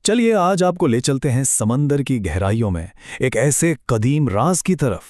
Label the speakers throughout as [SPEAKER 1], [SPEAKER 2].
[SPEAKER 1] چلیے آج آپ کو لے چلتے ہیں سمندر کی گہرائیوں میں ایک ایسے قدیم راز کی طرف۔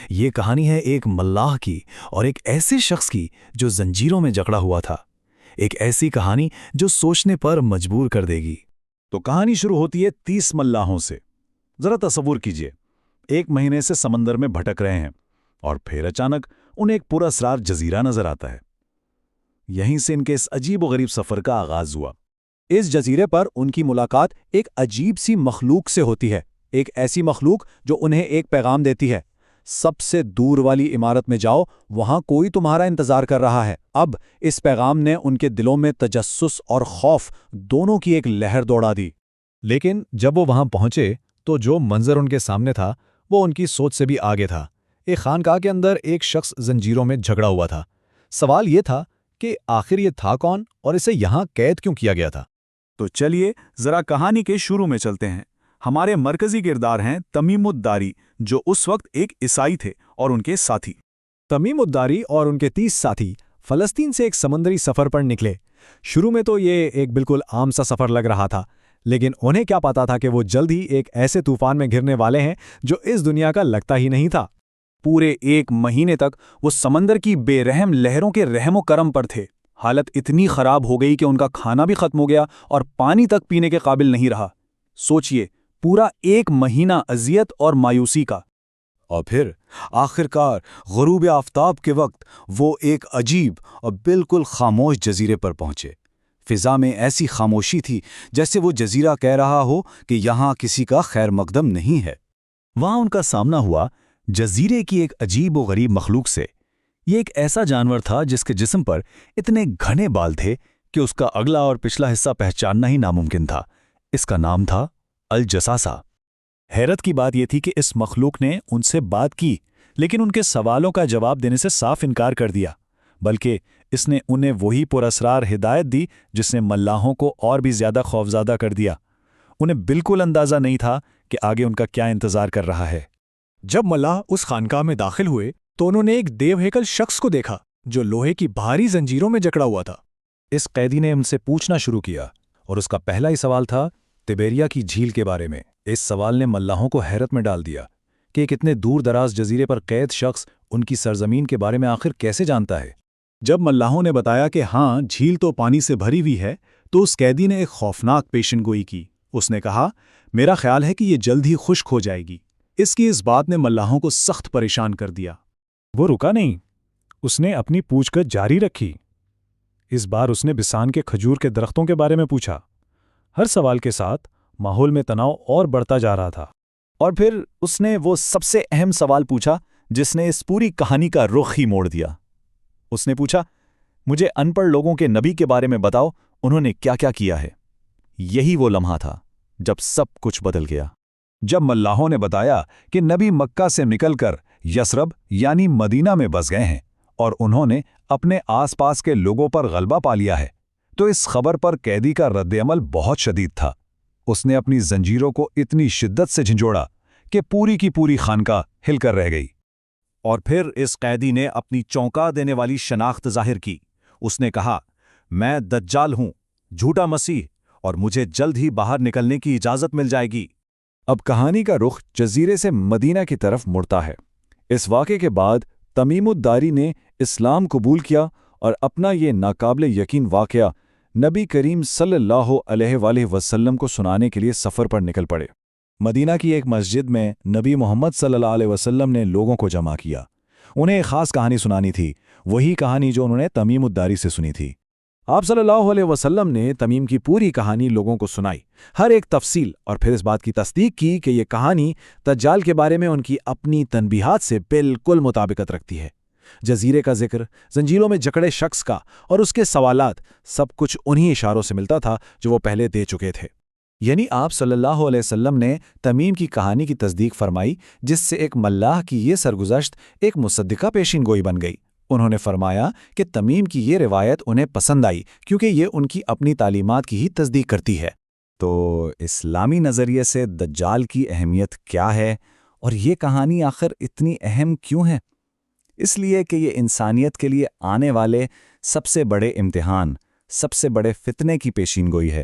[SPEAKER 1] یہ کہانی ہے ایک ملاح کی اور ایک ایسے شخص کی جو زنجیروں میں جکڑا ہوا تھا۔ ایک ایسی کہانی جو سوچنے پر مجبور کر دے گی۔
[SPEAKER 2] تو کہانی شروع ہوتی ہے 30 ملاحوں سے۔ ذرا تصور کیجئے، 1 مہینے سے سمندر میں بھٹک رہے ہیں اور پھر اچانک انہیں ایک پراسرار جزیرہ نظر آتا ہے۔ یہیں سے ان کے اس عجیب و غریب سفر کا آغاز ہوا۔
[SPEAKER 3] اس جزیرے پر ان کی ملاقات ایک عجیب سی مخلوق سے ہوتی ہے، ایک ایسی مخلوق جو انہیں ایک پیغام دیتی ہے: سب سے دور والی عمارت میں جاؤ، وہاں کوئی تمہارا انتظار کر رہا ہے۔ اب اس پیغام نے ان کے دلوں میں تجسس اور خوف دونوں کی ایک لہر دوڑا دی۔
[SPEAKER 1] لیکن جب وہ وہاں پہنچے تو جو منظر ان کے سامنے تھا وہ ان کی سوچ سے بھی آگے تھا۔ ایک خانقاہ کے اندر ایک شخص زنجیروں میں جھگڑا ہوا تھا۔ سوال یہ تھا کہ آخر یہ تھا کون اور اسے یہاں قید کیوں کیا گیا تھا؟
[SPEAKER 2] تو چلیے ذرا کہانی کے شروع میں چلتے ہیں۔ ہمارے مرکزی کردار ہیں تمیم الداری، جو اس وقت ایک عیسائی تھے، اور ان کے ساتھی۔
[SPEAKER 3] تمیم الداری اور ان کے 30 ساتھی فلسطین سے ایک سمندری سفر پر نکلے۔ شروع میں تو یہ ایک بالکل عام سا سفر لگ رہا تھا، لیکن انہیں کیا پتا تھا کہ وہ جلد ہی ایک ایسے طوفان میں گھرنے والے ہیں جو اس دنیا کا لگتا ہی نہیں تھا۔
[SPEAKER 2] پورے 1 مہینے تک وہ سمندر کی بے رحم لہروں کے رحم و کرم پر تھے۔ حالت اتنی خراب ہو گئی کہ ان کا کھانا بھی ختم ہو گیا اور پانی تک پینے کے قابل نہیں رہا۔ سوچئے، پورا 1 مہینہ اذیت اور مایوسی کا، اور پھر آخرکار غروب آفتاب کے وقت وہ ایک عجیب اور بالکل خاموش جزیرے پر پہنچے۔ فضا میں ایسی خاموشی تھی جیسے وہ جزیرہ کہہ رہا ہو کہ یہاں کسی کا خیر مقدم نہیں ہے۔
[SPEAKER 1] وہاں ان کا سامنا ہوا جزیرے کی ایک عجیب و غریب مخلوق سے۔ یہ ایک ایسا جانور تھا جس کے جسم پر اتنے گھنے بال تھے کہ اس کا اگلا اور پچھلا حصہ پہچاننا ہی ناممکن تھا۔ اس کا نام تھا الجساسہ۔ حیرت کی بات یہ تھی کہ اس مخلوق نے ان سے بات کی، لیکن ان کے سوالوں کا جواب دینے سے صاف انکار کر دیا، بلکہ اس نے انہیں وہی پراسرار ہدایت دی جس نے ملاحوں کو اور بھی زیادہ خوفزدہ کر دیا۔ انہیں بالکل اندازہ نہیں تھا کہ آگے ان کا کیا انتظار کر رہا ہے۔
[SPEAKER 3] جب ملاح اس خانقاہ میں داخل ہوئے تو انہوں نے ایک دیو ہیکل شخص کو دیکھا جو لوہے کی بھاری زنجیروں میں جکڑا ہوا تھا۔
[SPEAKER 1] اس قیدی نے ان سے پوچھنا شروع کیا اور اس کا پہلا ہی سوال تھا تیبیریا کی جھیل کے بارے میں۔ اس سوال نے ملاحوں کو حیرت میں ڈال دیا کہ ایک اتنے دور دراز جزیرے پر قید شخص ان کی سرزمین کے بارے میں آخر کیسے جانتا ہے۔
[SPEAKER 3] جب ملاحوں نے بتایا کہ ہاں، جھیل تو پانی سے بھری ہوئی ہے، تو اس قیدی نے ایک خوفناک پیشن گوئی کی۔ اس نے کہا، میرا خیال ہے کہ یہ جلد ہی خشک ہو جائے گی۔ اس کی اس بات نے ملاحوں کو سخت پریشان کر دیا۔
[SPEAKER 1] وہ رکا نہیں، اس نے اپنی پوچھ گچھ جاری رکھی۔ اس بار اس نے بسان کے کھجور کے درختوں کے بارے میں پوچھا۔ ہر سوال کے ساتھ ماحول میں تناؤ اور بڑھتا جا رہا تھا۔
[SPEAKER 2] اور پھر اس نے وہ سب سے اہم سوال پوچھا جس نے اس پوری کہانی کا رخ ہی موڑ دیا۔ اس نے پوچھا، مجھے ان پڑھ لوگوں کے نبی کے بارے میں بتاؤ، انہوں نے کیا کیا کیا ہے؟ یہی وہ لمحہ تھا جب سب کچھ بدل گیا۔ جب ملاحوں نے بتایا کہ نبی مکہ سے نکل کر یثرب یعنی مدینہ میں بس گئے ہیں اور انہوں نے اپنے آس پاس کے لوگوں پر غلبہ پا لیا ہے، تو اس خبر پر قیدی کا رد عمل بہت شدید تھا۔ اس نے اپنی زنجیروں کو اتنی شدت سے جھنجھوڑا کہ پوری کی پوری خانقاہ ہل کر رہ گئی۔ اور پھر اس قیدی نے اپنی چونکا دینے والی شناخت ظاہر کی۔ اس نے کہا، میں دجال ہوں، جھوٹا مسیح، اور مجھے جلد ہی باہر نکلنے کی اجازت مل جائے گی۔
[SPEAKER 3] اب کہانی کا رخ جزیرے سے مدینہ کی طرف مڑتا ہے۔ اس واقعے کے بعد تمیم الداری نے اسلام قبول کیا اور اپنا یہ ناقابل یقین واقعہ نبی کریم صلی اللہ علیہ وآلہ وسلم کو سنانے کے لیے سفر پر نکل پڑے۔ مدینہ کی ایک مسجد میں نبی محمد صلی اللہ علیہ وسلم نے لوگوں کو جمع کیا۔ انہیں ایک خاص کہانی سنانی تھی، وہی کہانی جو انہوں نے تمیم الداری سے سنی تھی۔ آپ صلی اللہ علیہ وسلم نے تمیم کی پوری کہانی لوگوں کو سنائی، ہر ایک تفصیل، اور پھر اس بات کی تصدیق کی کہ یہ کہانی دجال کے بارے میں ان کی اپنی تنبیہات سے بالکل مطابقت رکھتی ہے۔ جزیرے کا ذکر، زنجیروں میں جکڑے شخص کا اور اس کے سوالات، سب کچھ انہی اشاروں سے ملتا تھا جو وہ پہلے دے چکے تھے۔ یعنی آپ صلی اللہ علیہ وسلم نے تمیم کی کہانی کی تصدیق فرمائی، جس سے ایک ملاح کی یہ سرگزشت ایک مصدقہ پیشین گوئی بن گئی۔ انہوں نے فرمایا کہ تمیم کی یہ روایت انہیں پسند آئی کیونکہ یہ ان کی اپنی تعلیمات کی ہی تصدیق کرتی ہے۔
[SPEAKER 2] تو اسلامی نظریے سے دجال کی اہمیت کیا ہے اور یہ کہانی آخر اتنی اہم کیوں ہے؟ اس لیے کہ یہ انسانیت کے لیے آنے والے سب سے بڑے امتحان، سب سے بڑے فتنے کی پیشین گوئی ہے۔